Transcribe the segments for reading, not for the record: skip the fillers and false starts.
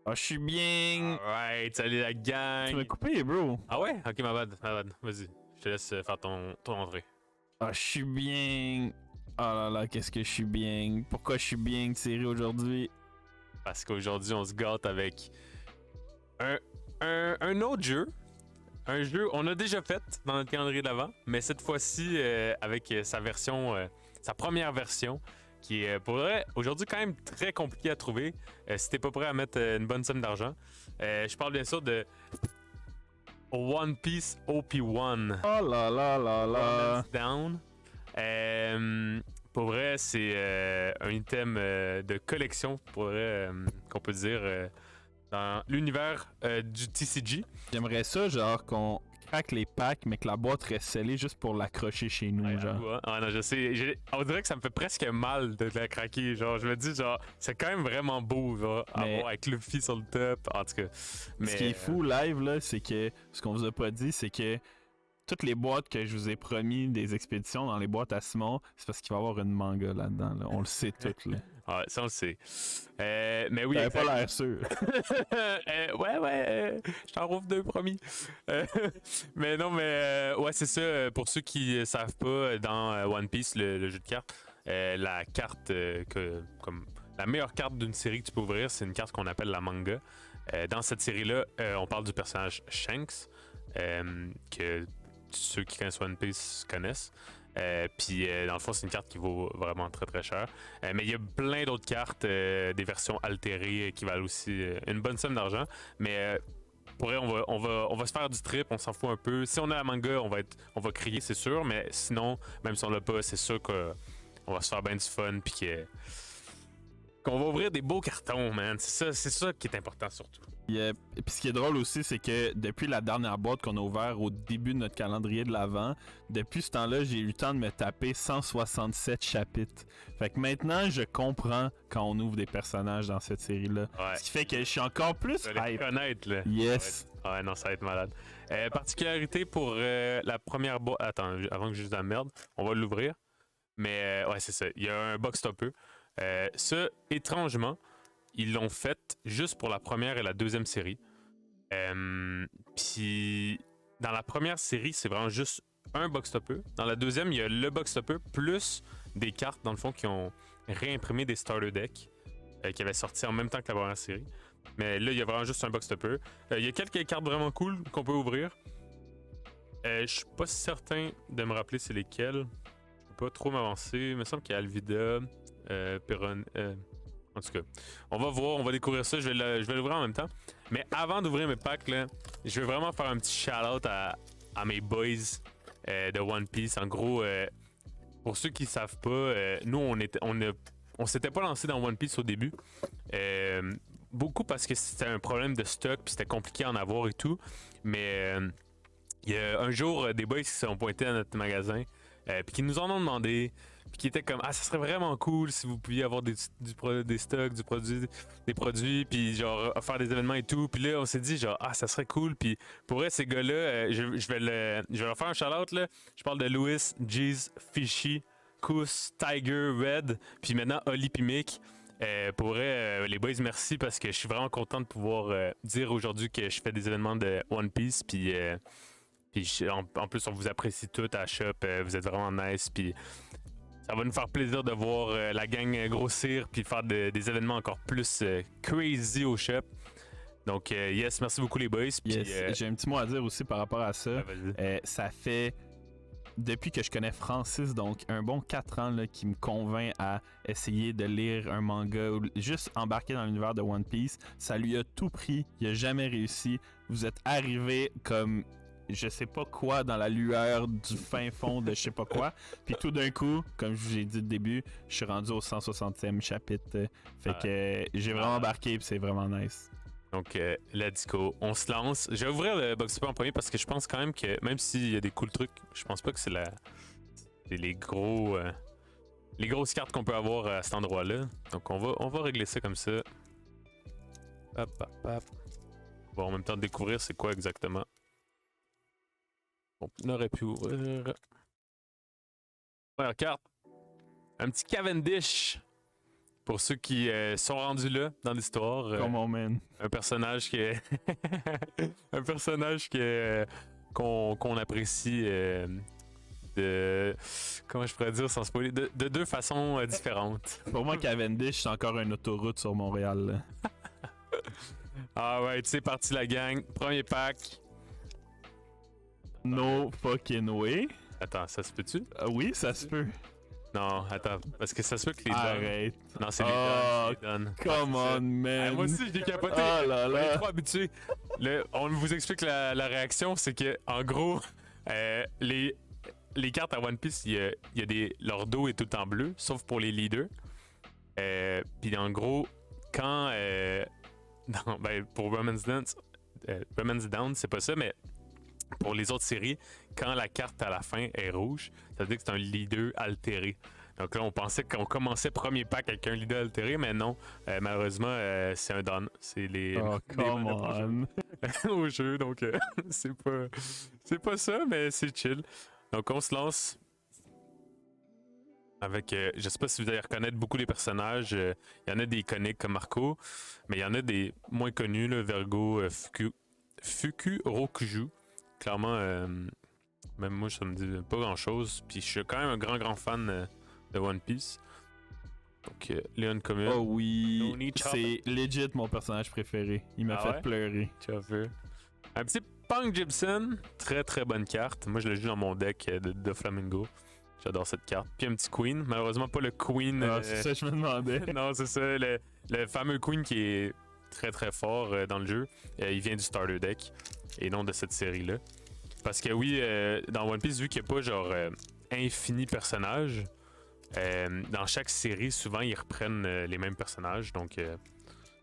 Ah, je suis bien. Alright, salut la Tu m'as gang. coupé, bro. Ah ouais? Ok, ma bad. Vas-y, je te laisse faire ton entrée. Ah, je suis bien. Ah là là, qu'est-ce que je suis bien. Pourquoi je suis bien, Thierry, aujourd'hui? Parce qu'aujourd'hui, on se gâte avec un, un autre jeu. Un jeu on a déjà fait dans notre calendrier d'avant, mais cette fois-ci avec sa version, sa première version, qui est pour vrai aujourd'hui quand même très compliqué à trouver. Si t'es pas prêt à mettre une bonne somme d'argent, je parle bien sûr de One Piece OP1. Oh là là là là. Romance Down. Pour vrai, c'est un item de collection, pour vrai, qu'on peut dire, dans l'univers du TCG. J'aimerais ça, genre, qu'on craque les packs, mais que la boîte reste scellée juste pour l'accrocher chez nous, genre. Ouais. Ah non, je sais. On dirait que ça me fait presque mal de la craquer. Genre, je me dis, genre, c'est quand même vraiment beau, genre, à Mais- voir avec Luffy sur le top. En tout cas. Mais, Ce qui est fou live, là, c'est que ce qu'on vous a pas dit, c'est que toutes les boîtes que je vous ai promis des expéditions dans les boîtes à Simon, c'est parce qu'il va y avoir une manga là-dedans. Là. On le sait toutes. Là. Ouais, ça on le sait. Mais oui, T'avais pas exact. l'air sûr. Je t'en rouvre deux, promis. Euh, mais non, mais ouais, c'est ça. Pour ceux qui savent pas, dans One Piece, le jeu de cartes, la carte comme la meilleure carte d'une série que tu peux ouvrir, c'est une carte qu'on appelle la manga. Dans cette série-là, on parle du personnage Shanks, que ceux qui connaissent One Piece connaissent. Puis dans le fond, c'est une carte qui vaut vraiment très très cher. Mais il y a plein d'autres cartes, des versions altérées qui valent aussi une bonne somme d'argent. Mais pour vrai, on va se faire du trip, on s'en fout un peu. Si on a la manga, on va crier, c'est sûr. Mais sinon, même si on l'a pas, c'est sûr qu'on va se faire bien du fun. Puis qu'on va ouvrir des beaux cartons, man. C'est ça qui est important surtout. Et puis ce qui est drôle aussi, c'est que depuis la dernière boîte qu'on a ouverte au début de notre calendrier de l'Avent, depuis ce temps-là, j'ai eu le temps de me taper 167 chapitres. Fait que maintenant, je comprends quand on ouvre des personnages dans cette série-là. Ouais. Ce qui fait que je suis encore plus Tu vas les hype. connaître, là. Yes. Ouais, non, ça va être malade. Particularité pour la première boîte. Attends, avant que je dise la merde, on va l'ouvrir. Mais ouais, c'est ça. Il y a un box topper. Ça, étrangement, ils l'ont fait juste pour la première et la deuxième série. Puis dans la première série, c'est vraiment juste un box topper. Dans la deuxième, il y a le box topper plus des cartes, dans le fond, qui ont réimprimé des starter decks qui avaient sorti en même temps que la première série. Mais là, il y a vraiment juste un box topper. Il y a quelques cartes vraiment cool qu'on peut ouvrir. Je suis pas certain de me rappeler c'est lesquelles. Je peux pas trop m'avancer. Il me semble qu'il y a Alvida, Perron. En tout cas, on va voir, on va découvrir ça. Je vais l'ouvrir en même temps. Mais avant d'ouvrir mes packs, là, je vais vraiment faire un petit shout-out à mes boys de One Piece. En gros, pour ceux qui savent pas, nous, on s'était pas lancé dans One Piece au début. Beaucoup parce que c'était un problème de stock, puis c'était compliqué à en avoir et tout. Mais il y a un jour, des boys qui se sont pointés à notre magasin, puis qui nous en ont demandé, puis qui étaient comme, ah, ça serait vraiment cool si vous pouviez avoir des stocks, des produits, puis genre faire des événements et tout. Puis là, on s'est dit genre, ah, ça serait cool. Puis pour vrai, ces gars-là, je vais leur faire un shout-out là. Je parle de Louis, Jeez, Fishy, Kus, Tiger, Red, puis maintenant Oli puis Mick. Pour vrai, les boys, merci parce que je suis vraiment content de pouvoir dire aujourd'hui que je fais des événements de One Piece. Puis en plus, on vous apprécie tout à la shop. Vous êtes vraiment nice. Puis ça va nous faire plaisir de voir la gang grossir puis faire des événements encore plus crazy au shop. Donc, yes, merci beaucoup les boys. Puis, Yes. J'ai un petit mot à dire aussi par rapport à ça. vas-y. Ça fait depuis que je connais Francis, donc un bon 4 ans là, qui me convainc à essayer de lire un manga ou juste embarquer dans l'univers de One Piece. Ça lui a tout pris, il a jamais réussi. Vous êtes arrivé comme je sais pas quoi dans la lueur du fin fond de je sais pas quoi. Puis tout d'un coup, comme je vous ai dit au début, je suis rendu au 160e chapitre. Fait que j'ai vraiment embarqué et c'est vraiment nice. Donc, let's go. On se lance. Je vais ouvrir le box super en premier parce que je pense quand même que, même s'il y a des cool trucs, je pense pas que c'est les grosses cartes qu'on peut avoir à cet endroit-là. Donc, on va régler ça comme ça. Hop, hop, hop. On va en même temps découvrir c'est quoi exactement. On aurait pu ouvrir. Première carte. Un petit Cavendish Pour ceux qui sont rendus là dans l'histoire, Come on, man. un personnage qui est un personnage qu'on apprécie de comment je pourrais dire sans spoiler de deux façons différentes. Pour moi, Cavendish, c'est encore une autoroute sur Montréal. Là. Ah ouais, tu sais, parti la gang, premier pack. No fucking way. Attends, ça se peut-tu? Oui, ça se peut. Non, attends, parce que ça se peut que les donne. Arrête. Non, c'est Oh, les donne. Come on, man. Moi aussi, j'ai capoté. Oh là On est là. trop habitués. On vous explique la réaction, c'est que en gros, les cartes à One Piece, leur dos est tout le temps bleu, sauf pour les leaders. Puis en gros, quand pour Women's Down, c'est pas ça, mais pour les autres séries, quand la carte à la fin est rouge, ça veut dire que c'est un leader altéré. Donc là, on pensait qu'on commençait premier pack avec un leader altéré, mais non. Malheureusement, c'est un don. C'est les. Oh, come on. au jeu, donc c'est pas ça, mais c'est chill. Donc on se lance avec, je sais pas si vous allez reconnaître beaucoup les personnages. Il y en a des iconiques comme Marco, mais il y en a des moins connus, là, Vergo, Fukurokuju. Clairement, même moi, ça me dit pas grand-chose. Puis je suis quand même un grand fan de One Piece. Donc, Leon Commune. Oh oui, Noni Chopper. c'est legit mon personnage préféré. Il m'a Ah fait ouais? pleurer. Tu as vu. Un petit Punk Gibson, très bonne carte. Moi, je l'ai joue dans mon deck de Flamingo. J'adore cette carte. Puis un petit Queen, malheureusement pas le Queen. Ah, c'est ça que je me demandais. Non, c'est ça, le fameux Queen qui est très fort dans le jeu. Il vient du Starter Deck et non de cette série-là. Parce que oui, dans One Piece, vu qu'il n'y a pas genre infini personnages, dans chaque série, souvent ils reprennent les mêmes personnages. Donc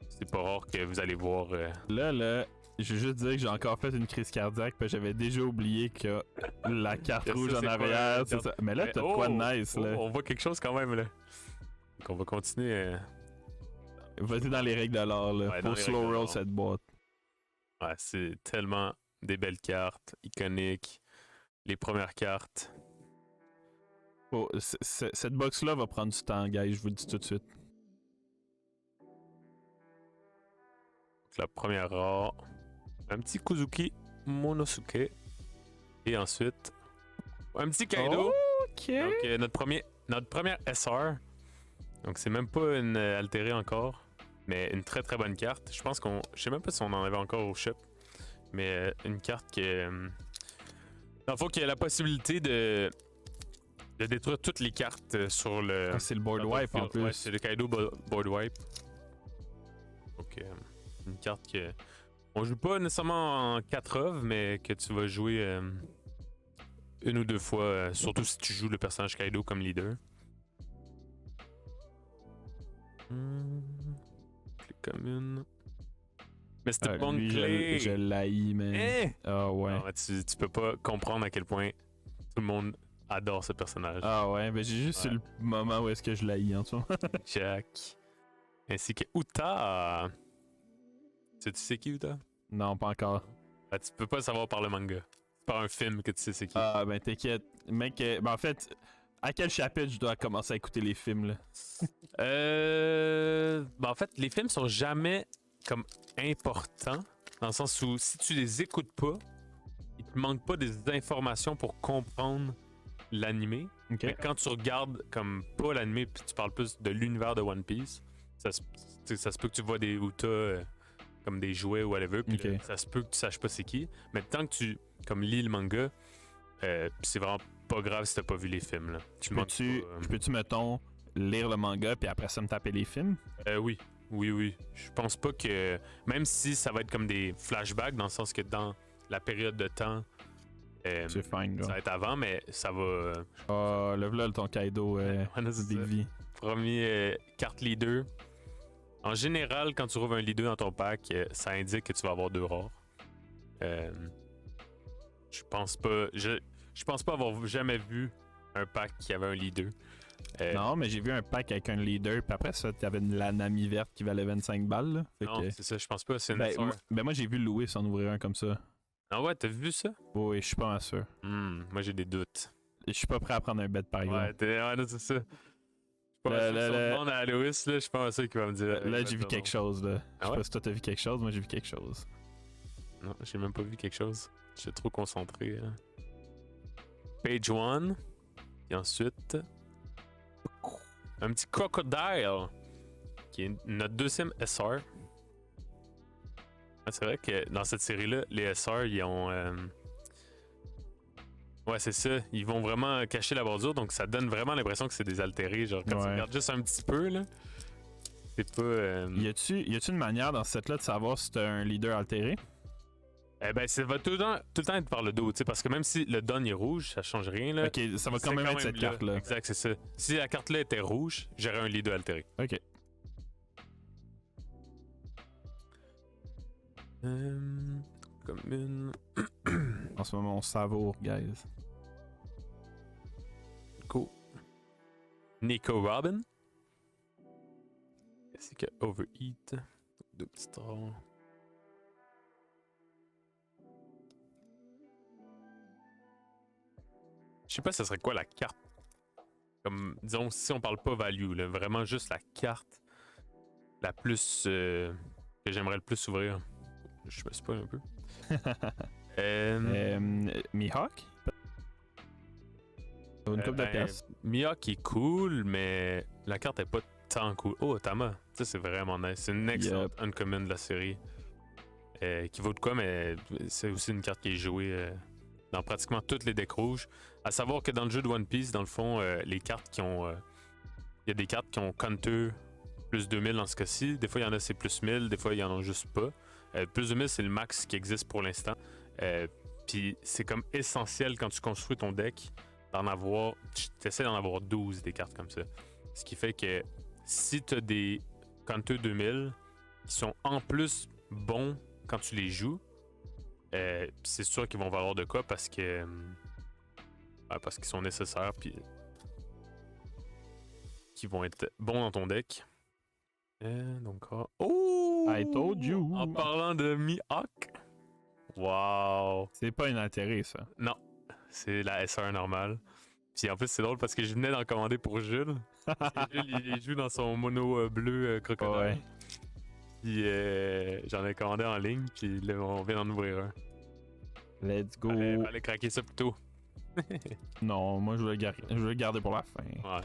c'est pas rare que vous allez voir. Là, je veux juste dire que j'ai encore fait une crise cardiaque parce que j'avais déjà oublié que la carte Je sais rouge en c'est quoi, arrière, la c'est carte. ça. Mais là, t'as de quoi de nice, là. On voit quelque chose quand même, là. Donc on va continuer. Vas-y dans les règles de l'art, là. Ouais, dans Faut les slow règles de roll l'art. cette boîte. Ouais, c'est tellement des belles cartes, iconiques. Les premières cartes. Cette box-là va prendre du temps, guys, je vous le dis tout de suite. Donc, la première rare. Un petit Kuzuki Monosuke. Et ensuite, un petit Kaido. Ok. Donc, notre première SR. Donc, c'est même pas une altérée encore. Mais une très bonne carte. Je pense qu'on. Je sais même pas si on en avait encore au shop. Mais une carte qui est. Dans le fond, qui a la possibilité de détruire toutes les cartes sur le. Ah, c'est le board wipe en plus. Ouais, c'est le Kaido board wipe. Donc, une carte que. On joue pas nécessairement en 4 œuvres, mais que tu vas jouer une ou deux fois, surtout si tu joues le personnage Kaido comme leader. Clé commune. Mais c'était une bonne Lui, clé. je l'haïs, man. Hein? Ah ouais. Non, tu peux pas comprendre à quel point tout le monde adore ce personnage. Ah ouais, ben j'ai juste Ouais. eu le moment où est-ce que je l'haïs en soi. Jack. Ainsi que Uta. Tu sais qui Uta? Non, pas encore. Ah, tu peux pas le savoir par le manga. C'est par un film que tu sais c'est qui. Ah ben t'inquiète. Mec, ben en fait, à quel chapitre je dois commencer à écouter les films là? En fait, les films sont jamais comme importants. Dans le sens où si tu les écoutes pas, il te manque pas des informations pour comprendre l'animé. Ok. Mais quand tu regardes comme pas l'animé puis tu parles plus de l'univers de One Piece, ça se peut que tu vois des Uta comme des jouets ou whatever, puis Ok. là, ça se peut que tu saches pas c'est qui. Mais tant que tu comme lis le manga, c'est vraiment pas grave si t'as pas vu les films. Là. Tu manques Je peux-tu, mettons, lire le manga puis après ça me taper les films? Oui. Je pense pas que. Même si ça va être comme des flashbacks, dans le sens que dans la période de temps, C'est fine, ça va là. être avant, mais ça va. Ah, le v'là ton Kaido, Ouais, c'est Big ça. V. Premier carte leader. En général, quand tu trouves un leader dans ton pack, ça indique que tu vas avoir 2 rares. Je pense pas. Je pense pas avoir jamais vu un pack qui avait un leader. Non, mais j'ai vu un pack avec un leader, puis après ça, t'avais la Nami verte qui valait 25 balles, là. Fait Non, que- c'est ça, je pense pas. C'est une ben, SR. moi j'ai vu Louis en ouvrir un comme ça. Ah ouais, t'as vu ça? Oui, je suis pas sûr. Moi j'ai des doutes. Je suis pas prêt à prendre un bet par exemple. Ouais, non, c'est ça. Je suis pas sûr que si on demande à Alois, là, je pense qu'il va me dire. Là, j'ai vu quelque chose, là. Ah Je sais ouais? pas si toi t'as vu quelque chose, moi j'ai vu quelque chose. Non, j'ai même pas vu quelque chose. J'étais trop concentré. Hein. Page 1. Et ensuite. Un petit Crocodile. Qui est notre deuxième SR. Ah, c'est vrai que dans cette série-là, les SR, ils ont. Ouais, c'est ça. Ils vont vraiment cacher la bordure, donc ça donne vraiment l'impression que c'est des altérés. Genre, quand tu regardes juste un petit peu, là, c'est pas. Y a-tu une manière dans ce set-là de savoir si t'as un leader altéré? Eh ben, ça va tout le temps être par le dos, tu sais, parce que même si le don est rouge, ça change rien, là. Ok, ça va quand même être cette carte-là. Exact, c'est ça. Si la carte-là était rouge, j'aurais un leader altéré. Ok. Commune. En ce moment, on savoure, guys. Cool. Nico Robin. Est-ce que Overheat? Deux petits stars. Je sais pas, ce serait quoi la carte? Comme, disons, si on parle pas value, là, vraiment juste la carte la plus. Que j'aimerais le plus ouvrir. Je me spoil un peu. Mihawk? Une coupe de pièces. Mihawk est cool, mais la carte est pas tant cool. Oh, Tama, ça c'est vraiment nice. C'est une excellente uncommon de la série. Qui vaut de quoi, mais c'est aussi une carte qui est jouée dans pratiquement toutes les decks rouges. À savoir que dans le jeu de One Piece, dans le fond, les cartes qui ont. Il y a des cartes qui ont counter plus 2000 dans ce cas-ci. Des fois, il y en a c'est plus 1000, des fois, il y en a juste pas. Plus de 1000, c'est le max qui existe pour l'instant. Puis c'est comme essentiel quand tu construis ton deck d'en avoir. Tu essaies d'en avoir 12 des cartes comme ça. Ce qui fait que si tu as des counter 2000 qui sont en plus bons quand tu les joues, c'est sûr qu'ils vont valoir de quoi parce que. Parce qu'ils sont nécessaires puis qui vont être bons dans ton deck. Donc, oh! I told you! En parlant de Mihawk. Wow! C'est pas une altérée, ça. Non, c'est la SR normale. Puis en plus, c'est drôle parce que je venais d'en commander pour Jules. Jules, il joue dans son mono bleu crocodile. Ouais. Puis j'en ai commandé en ligne, puis là, on vient d'en ouvrir un. Let's go! Fallait craquer ça plus tôt. Non, moi je veux le garder pour la fin. Ouais.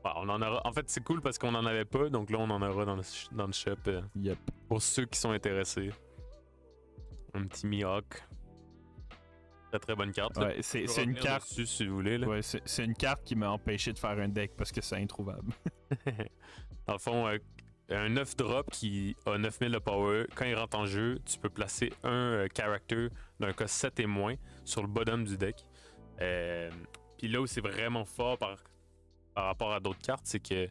Bon, on en aura. En fait, c'est cool parce qu'on en avait pas, donc là, on en aura dans le shop. Yep. Pour ceux qui sont intéressés. Un petit Mihawk. Très très bonne carte. Ouais, c'est une carte. Dessus, si vous voulez. Là. Ouais, c'est une carte qui m'a empêché de faire un deck parce que c'est introuvable. Dans le fond, un 9 drop qui a 9000 de power. Quand il rentre en jeu, tu peux placer un character d'un cas 7 et moins sur le bottom du deck. Puis là où c'est vraiment fort par rapport à d'autres cartes, c'est que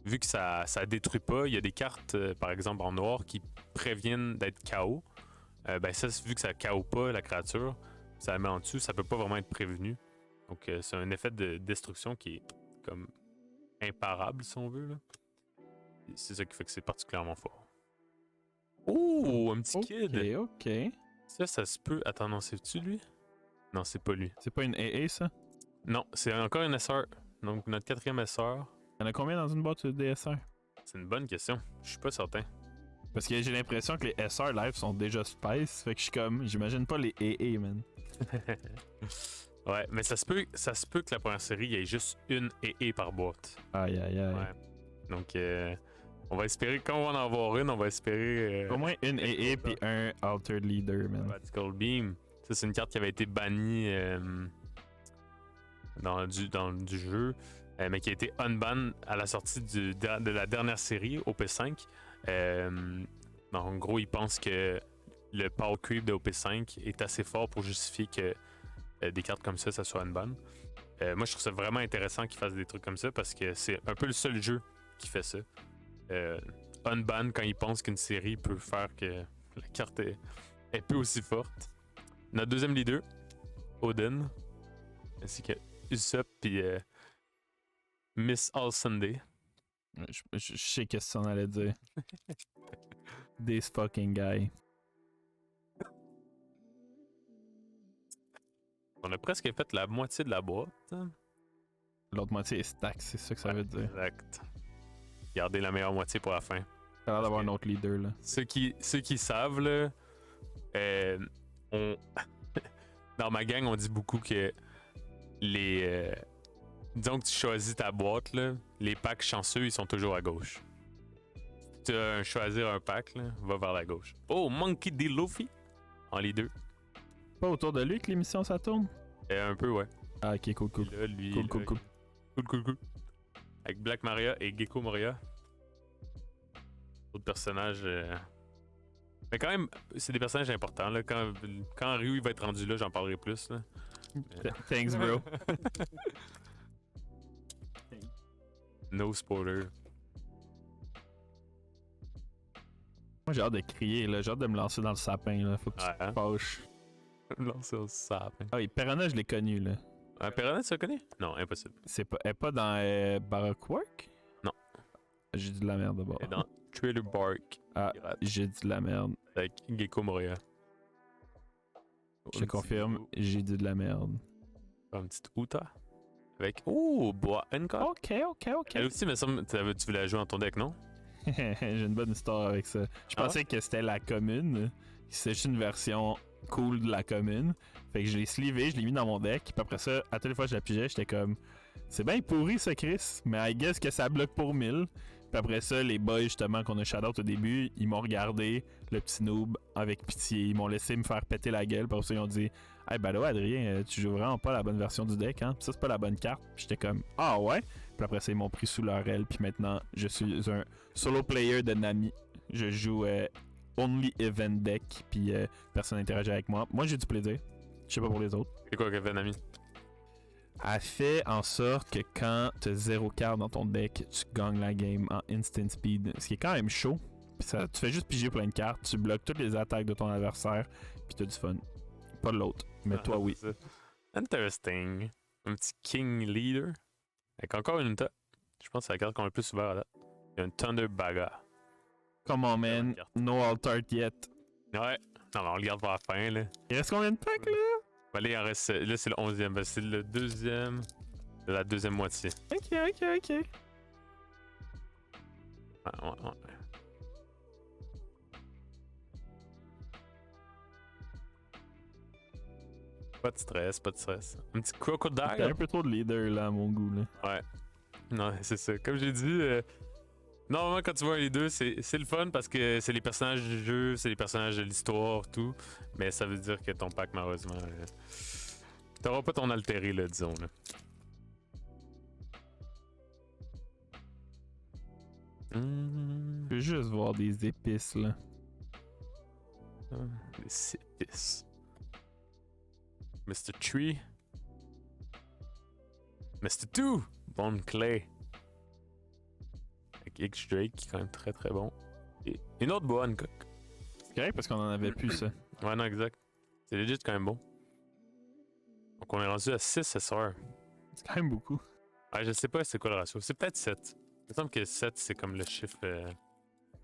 vu que ça détruit pas, il y a des cartes, par exemple en noir, qui préviennent d'être KO. Ben ça, vu que ça KO pas la créature, ça la met en dessous, ça peut pas vraiment être prévenu. Donc c'est un effet de destruction qui est comme imparable, si on veut. Là. C'est ça qui fait que c'est particulièrement fort. Oh, un petit kid! Ok. Ça se peut. Attends, non, c'est-tu lui? Non, c'est pas lui. C'est pas une AA, ça? Non, c'est encore une SR. Donc notre quatrième SR. Y'en a combien dans une boîte de DSR? C'est une bonne question. Je suis pas certain. Parce que j'ai l'impression que les SR live sont déjà spice, fait que je suis comme, j'imagine pas les AA, man. Ouais, mais ça se peut que la première série, il y ait juste une AA par boîte. Aïe, aïe, aïe. Ouais. Donc, on va espérer, quand on va en avoir une, on va espérer... Au moins une AA puis un Altered Leader, man. Radical Beam. Ça, c'est une carte qui avait été bannie dans du jeu, mais qui a été unban à la sortie de la dernière série, OP5. En gros, ils pensent que le power creep de OP5 est assez fort pour justifier que des cartes comme ça soit unban. Moi, je trouve ça vraiment intéressant qu'ils fassent des trucs comme ça parce que c'est un peu le seul jeu qui fait ça. Unban quand ils pensent qu'une série peut faire que la carte est peu aussi forte. Notre deuxième leader, Odin, ainsi que Usopp puis Miss All Sunday. Je sais qu'est-ce que ça en allait dire. This fucking guy. On a presque fait la moitié de la boîte. L'autre moitié est stack, c'est ça que ça veut dire. Exact. Gardez la meilleure moitié pour la fin. T'as l'air d'avoir Ok. un autre leader, là. Ceux qui savent, là, on... dans ma gang, on dit beaucoup que les... disons que tu choisis ta boîte, là, les packs chanceux, ils sont toujours à gauche. Si tu as choisir un pack, là, va vers la gauche. Oh, Monkey D. Luffy en les deux. Pas autour de lui que l'émission ça tourne? Un peu, ouais. Ah, ok, cool, cool. Là, lui, Cool, là, cool, cool. Cool. Avec Black Maria et Gecko Moria. D'autres personnages. Mais quand même, c'est des personnages importants. Là. Quand Ryu il va être rendu là, j'en parlerai plus. Là. Thanks, bro. No spoiler. Moi, j'ai hâte de crier, là. J'ai hâte de me lancer dans le sapin, là. Faut que tu Ouais, hein? te fâches. Lancer au sapin. Ah, et Piranha, je l'ai connu, là. Un Piranha, tu le connais? Non, impossible. Elle est pas dans Baroque Work? Non. J'ai dit de la merde d'abord. Et dans Trailer Bark. Ah, Pirate, j'ai dit de la merde. avec Gecko Moria. Je te confirme, j'ai dit de la merde. Un petit Uta. Avec. Oh, Bois Hancock. Ok. Elle aussi, me semble, tu voulais la jouer dans ton deck, non? J'ai une bonne histoire avec ça. Je Ah pensais que c'était la commune. C'est juste une version cool de la commune. Fait que je l'ai slivé, je l'ai mis dans mon deck. Puis après ça, à toutes les fois que je la pigeais, j'étais comme... C'est bien pourri ça, Chris. Mais I guess que ça bloque pour 1000. Puis après ça, les boys justement qu'on a shout-out au début, ils m'ont regardé, le petit noob, avec pitié. Ils m'ont laissé me faire péter la gueule. Puis après ça, ils ont dit... Hey, ben là, Adrien, tu joues vraiment pas la bonne version du deck, hein? Puis ça, c'est pas la bonne carte. Puis j'étais comme... Ah ouais? Puis après ça, ils m'ont pris sous leur aile. Puis maintenant, je suis un solo player de Nami. Je joue only event deck. Puis personne n'interagit avec moi. Moi, j'ai du plaisir. Je sais pas pour les autres. C'est quoi qu'elle fait, Nami? Elle fait en sorte que quand t'as 0 carte dans ton deck, tu gagnes la game en instant speed. Ce qui est quand même chaud. Puis ça, tu fais juste piger plein de cartes. Tu bloques toutes les attaques de ton adversaire. Puis t'as du fun. Pas de l'autre. Mais toi, oui. C'est ça. Interesting. Un petit King Leader. Avec encore une Uta. Je pense que c'est la carte qu'on a le plus ouvert à date. Il y a une Thunder Baga. Come on, man. No alt-art yet. Ouais. Non, mais on le garde pour la fin, là. Il reste combien de packs, là? Allez, il en reste. Là, c'est le 11e. Ben, c'est le deuxième. De la deuxième moitié. Ok. Ouais. Pas de stress. Un petit T'as crocodile. un peu trop de leader, là, à mon goût, là. Ouais. Non, c'est ça. Comme j'ai dit, normalement, quand tu vois les deux, c'est le fun parce que c'est les personnages du jeu, c'est les personnages de l'histoire, tout. Mais ça veut dire que ton pack, malheureusement, t'auras pas ton altéré, là, disons. Là. Je veux juste voir des épices, là. Les épices. Mr. Tree. Mr. 2. Bone Clay. Avec X Drake, qui est quand même très très bon. Et une autre boa Hancock. C'est correct parce qu'on en avait plus, ça. Ouais, non, exact. C'est legit quand même bon. Donc on est rendu à 6 SR. C'est quand même beaucoup. Ouais, je sais pas c'est quoi le ratio. C'est peut-être 7. Il me semble que 7 c'est comme le chiffre.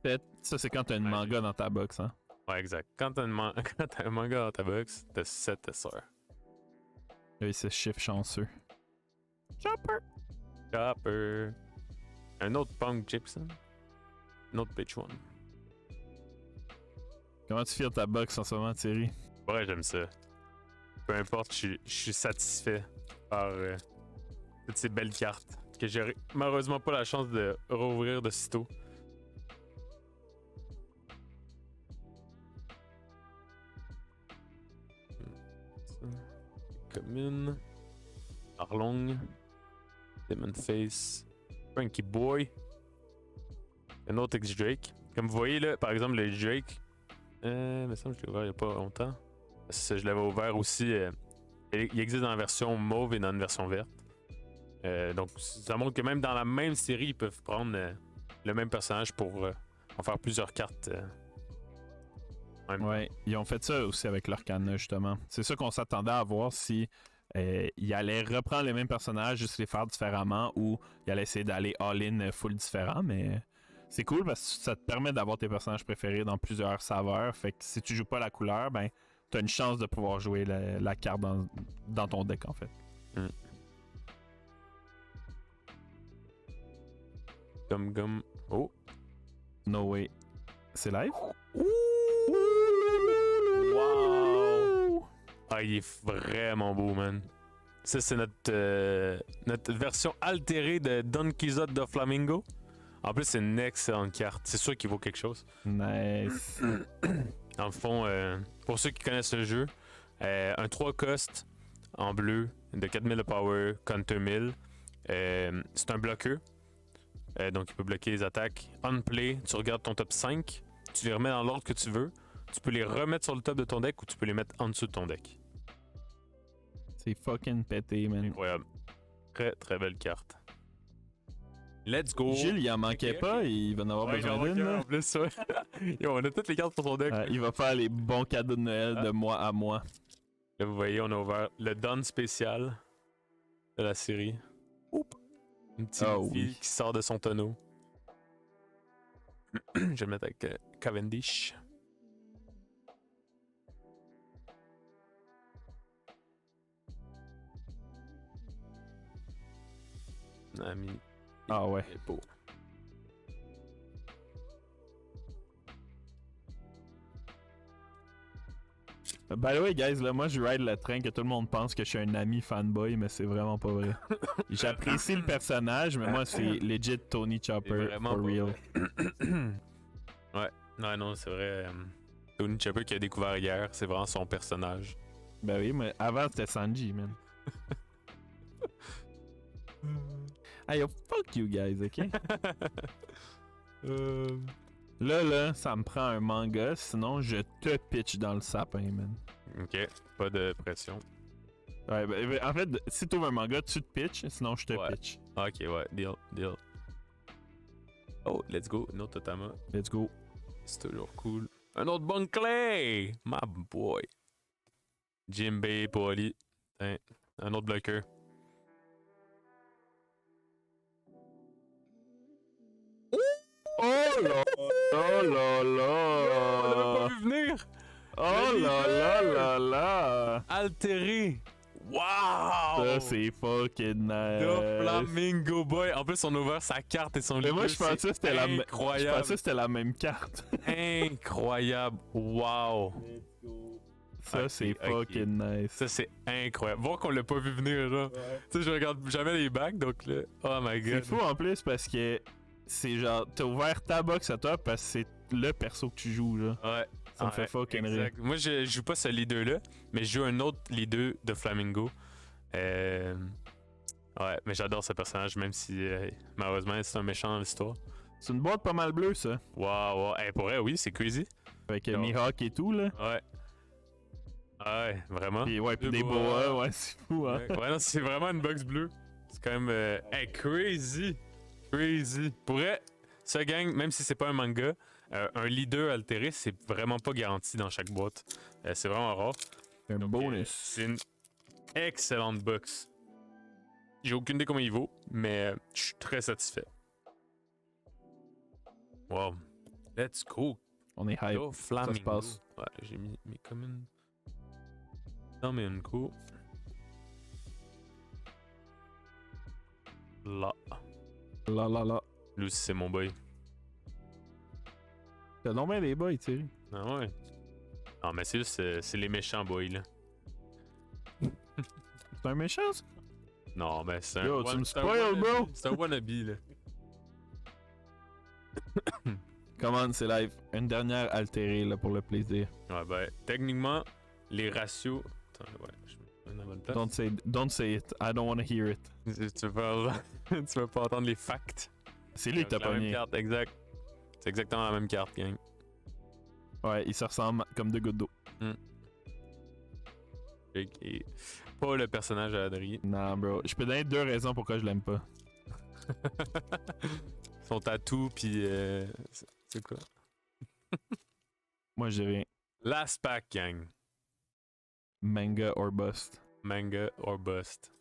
Peut-être, ça, c'est quand t'as une Ouais, manga dans ta box, hein. Ouais, exact. Quand t'as un manga dans ta box, t'as 7 SR. Oui, c'est chiffre chanceux. Chopper! Chopper. Un autre Punk Gypsum. Un autre Bitch One. Comment tu files ta box en ce moment, Thierry? Ouais, j'aime ça. Peu importe, je suis satisfait par toutes ces belles cartes que j'ai malheureusement pas la chance de rouvrir de sitôt. Commune. Arlong. Demon Face. Frankie Boy. Un autre X-Drake. Comme vous voyez là, par exemple, le Drake. Il me semble que je l'ai ouvert il n'y a pas longtemps. Je l'avais ouvert aussi. Il existe dans la version mauve et dans une version verte. Donc ça montre que même dans la même série, ils peuvent prendre le même personnage pour en faire plusieurs cartes. Ouais, ils ont fait ça aussi avec l'Arcana, justement. C'est ça qu'on s'attendait à voir si ils allaient reprendre les mêmes personnages, juste les faire différemment, ou ils allaient essayer d'aller all-in full différent, mais c'est cool parce que ça te permet d'avoir tes personnages préférés dans plusieurs saveurs. Fait que si tu joues pas la couleur, ben t'as une chance de pouvoir jouer la carte dans ton deck, en fait. Gum. Oh. No way. C'est live? Wow! Ah, il est vraiment beau, man. Ça, c'est notre version altérée de Don Quijote de Flamingo. En plus, c'est une excellente carte. C'est sûr qu'il vaut quelque chose. Nice. Dans le fond, pour ceux qui connaissent le jeu, un 3 cost en bleu de 4000 de power, counter 1000. C'est un bloqueur. Donc, il peut bloquer les attaques. On play, tu regardes ton top 5. Tu les remets dans l'ordre que tu veux. Tu peux les remettre sur le top de ton deck ou tu peux les mettre en dessous de ton deck. C'est fucking pété, man. Incroyable. Très, très belle carte. Let's go! Gilles, il en manquait pas, il va en avoir besoin d'une. En plus, ouais. Yo, on a toutes les cartes pour ton deck. Il va faire les bons cadeaux de Noël de mois à mois. Là, vous voyez, on a ouvert le Don spécial de la série. Oups! Une petite fille qui sort de son tonneau. Je vais le mettre avec Cavendish. Ami. Ah ouais. C'est beau. By the way, guys, là, moi je ride le train que tout le monde pense que je suis un ami fanboy, mais c'est vraiment pas vrai. J'apprécie le personnage, mais moi c'est legit Tony Chopper for real. Ouais, non, c'est vrai. Tony Chopper qui a découvert hier, c'est vraiment son personnage. Ben oui, mais avant c'était Sanji, man. Hey, yo, fuck you guys, ok? Là, ça me prend un manga, sinon je te pitch dans le sapin, man. Ok, pas de pression. Ouais, ben, en fait, si tu ouvres un manga, tu te pitches, sinon je te pitch. Ok, ouais, deal. Oh, let's go, une autre Totama. Let's go. C'est toujours cool. Un autre Bon Clay! My boy. Jimbei, Poli. Un autre bloqueur. Oh là là! On l'a pas vu venir! Oh là là! Altéré! Wow! Ça, c'est fucking nice! The Flamingo Boy! En plus, on a ouvert sa carte et son livre. Mais moi, je pensais que c'était incroyable. Je pensais que c'était la même carte. Incroyable! Wow! Ça, c'est fucking nice. Ça, c'est incroyable. Voir qu'on l'a pas vu venir, genre. Ouais. Tu sais, je regarde jamais les bacs, donc là. Oh my god. C'est fou en plus parce que c'est genre, t'as ouvert ta box à toi parce que c'est le perso que tu joues, là. Ouais. Ça me fait fucking rire. Moi, je joue pas ce leader-là, mais je joue un autre leader de Flamingo. Ouais, mais j'adore ce personnage, même si malheureusement, c'est un méchant dans l'histoire. C'est une boîte pas mal bleue, ça. Wow. Pour vrai, oui, c'est crazy. Avec Mihawk et tout, là. Ouais. Ouais, vraiment. Puis des boas, ouais, c'est fou, hein. Ouais, non, c'est vraiment une box bleue. C'est quand même crazy. Pour vrai, ce gang, même si c'est pas un manga, un leader altéré, c'est vraiment pas garanti dans chaque boîte. C'est vraiment rare. Un bonus. C'est une excellente box. J'ai aucune idée comment il vaut, mais je suis très satisfait. Wow. Let's go. On est hype. Flamingo. Ça se passe. Ouais, j'ai mis mes communes dans mes unco. Là. Lui aussi, c'est mon boy. T'as donc bien des boys, tu sais. Ah ouais. Non, mais c'est juste, c'est les méchants boys, là. C'est un méchant, ça? Non, mais c'est un... Yo, tu me spoil, bro! C'est un wannabe, là. Comment c'est live? Une dernière altérée, là, pour le plaisir. Ouais, ben, techniquement, les ratios... Attends, ouais, je mets dans la bonne place. Don't say it. I don't want to hear it. Tu veux pas entendre les facts. C'est lui que t'as la même pogné. carte, exact. C'est exactement la même carte, gang. Ouais, ils se ressemblent comme deux gouttes d'eau. Et pas le personnage à Adrien. Non, bro. Je peux donner 2 raisons pourquoi je l'aime pas. Son tatou, pis c'est quoi? Moi, je dis rien. Last pack, gang. Manga or bust. Manga or bust.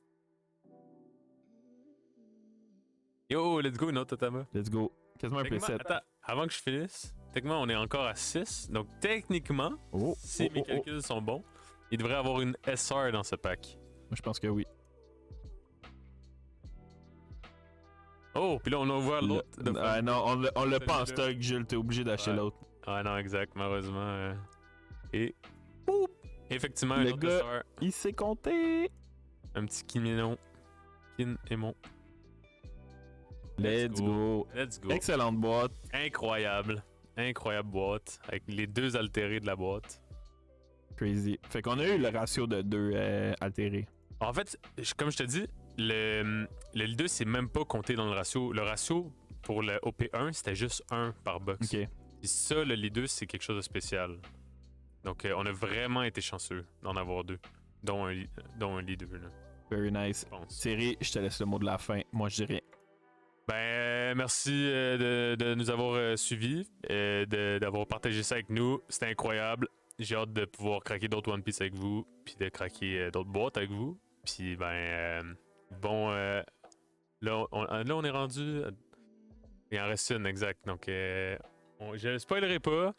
Yo, let's go, une autre Totama. Let's go. Quasiment un P7. Attends, avant que je finisse, techniquement, on est encore à 6. Donc, techniquement, si mes calculs sont bons, il devrait avoir une SR dans ce pack. Moi, je pense que oui. Oh, puis là, on a ouvert l'autre. Non, on l'a pas en Celui-là. stock, Jules. T'es obligé d'acheter Ouais. l'autre. Ah non, exact, malheureusement. Et. Boop! Effectivement, un Le autre gars- star. Il s'est compté. Un petit Kimino. Kin et mon. Let's go. Let's go. Excellente boîte. Incroyable. Incroyable boîte. Avec les 2 altérés de la boîte. Crazy. Fait qu'on a eu le ratio de 2 altérés. En fait, comme je te dis, le L2, c'est même pas compté dans le ratio. Le ratio pour le OP1, c'était juste 1 par box. Ok. Puis ça, le L2, c'est quelque chose de spécial. Donc, on a vraiment été chanceux d'en avoir 2. Dont un L2, là, Very nice. je pense. Thierry, je te laisse le mot de la fin. Moi, je dirais. Ben, merci de nous avoir suivis, d'avoir partagé ça avec nous. C'était incroyable. J'ai hâte de pouvoir craquer d'autres One Piece avec vous, puis de craquer d'autres boîtes avec vous. Puis, bon, là, on est rendu. Il en reste une, exact. Donc, je ne spoilerai pas.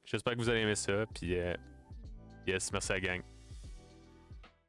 J'espère que vous allez aimer ça. Puis, yes, merci à la gang.